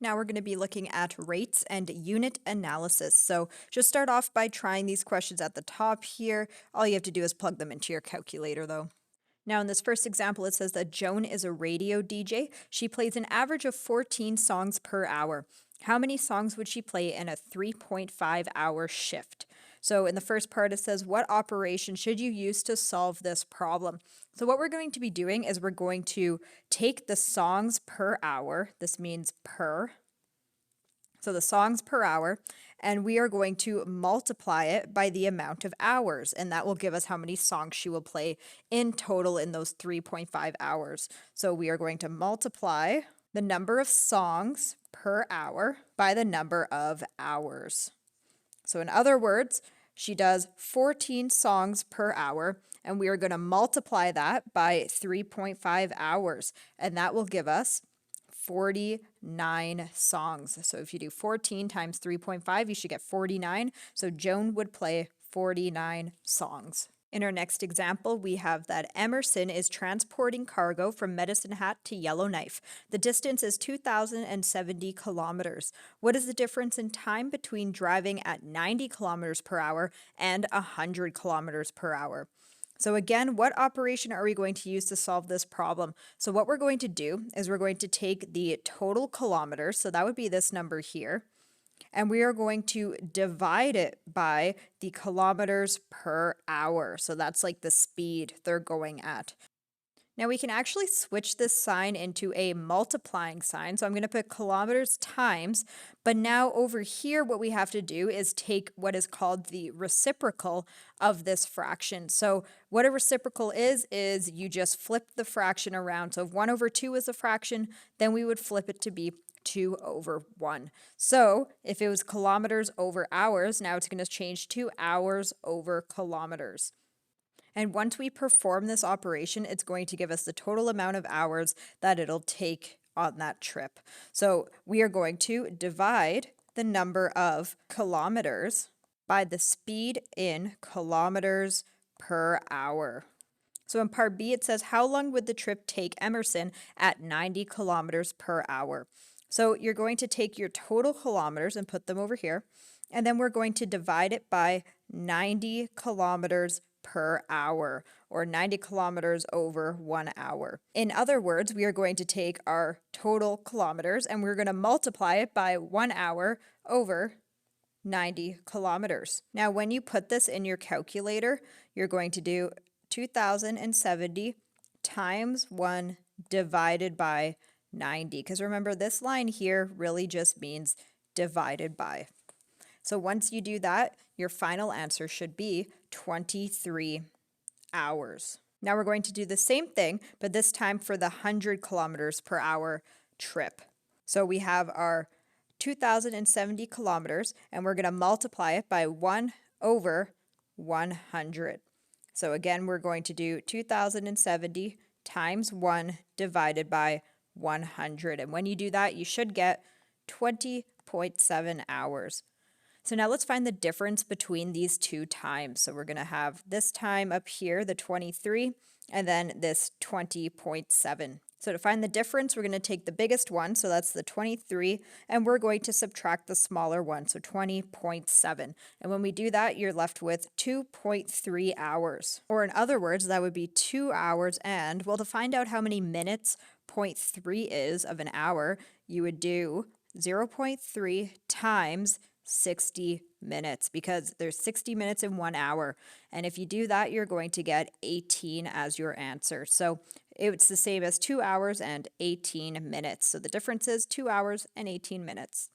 Now we're going to be looking at rates and unit analysis. So just start off by trying these questions at the top here. All you have to do is plug them into your calculator though. Now in this first example, it says that Joan is a radio DJ. She plays an average of 14 songs per hour. How many songs would she play in a 3.5-hour shift? So in the first part, it says, what operation should you use to solve this problem? So what we're going to be doing is we're going to take the songs per hour. This means per. So the songs per hour, and we are going to multiply it by the amount of hours, and that will give us how many songs she will play in total in those 3.5 hours. So we are going to multiply the number of songs per hour by the number of hours. So in other words, she does 14 songs per hour, and we are going to multiply that by 3.5 hours, and that will give us 49 songs. So if you do 14 times 3.5, you should get 49. So Joan would play 49 songs. In our next example, we have that Emerson is transporting cargo from Medicine Hat to Yellowknife. The distance is 2,070 kilometers. What is the difference in time between driving at 90 kilometers per hour and 100 kilometers per hour? So again, what operation are we going to use to solve this problem? So what we're going to do is we're going to take the total kilometers, so that would be this number here, and we are going to divide it by the kilometers per hour. So that's like the speed they're going at. Now we can actually switch this sign into a multiplying sign. So I'm going to put kilometers times, but now over here what we have to do is take what is called the reciprocal of this fraction. So what a reciprocal is you just flip the fraction around. So if 1 over 2 is a fraction, then we would flip it to be 2 over 1. So if it was kilometers over hours, now it's going to change to hours over kilometers. And once we perform this operation, it's going to give us the total amount of hours that it'll take on that trip. So we are going to divide the number of kilometers by the speed in kilometers per hour. So in part B, it says, how long would the trip take Emerson at 90 kilometers per hour? So you're going to take your total kilometers and put them over here, and then we're going to divide it by 90 kilometers per hour, or 90 kilometers over 1 hour. In other words, we are going to take our total kilometers and we're going to multiply it by 1 hour over 90 kilometers. Now, when you put this in your calculator, you're going to do 2,070 times 1 divided by 90, because remember, this line here really just means divided by. So once you do that, your final answer should be 23 hours. Now we're going to do the same thing, but this time for the 100 kilometers per hour trip. So we have our 2,070 kilometers, and we're going to multiply it by 1 over 100. So again, we're going to do 2,070 times 1 divided by 100. And when you do that, you should get 20.7 hours. So now let's find the difference between these two times. So we're going to have this time up here, the 23, and then this 20.7. So to find the difference, we're going to take the biggest one, so that's the 23, and we're going to subtract the smaller one, so 20.7. And when we do that, you're left with 2.3 hours. Or in other words, that would be 2 hours and, well, to find out how many minutes 0.3 is of an hour, you would do 0.3 times 60 minutes, because there's 60 minutes in 1 hour. And if you do that, you're going to get 18 as your answer. So it's the same as 2 hours and 18 minutes. So the difference is 2 hours and 18 minutes.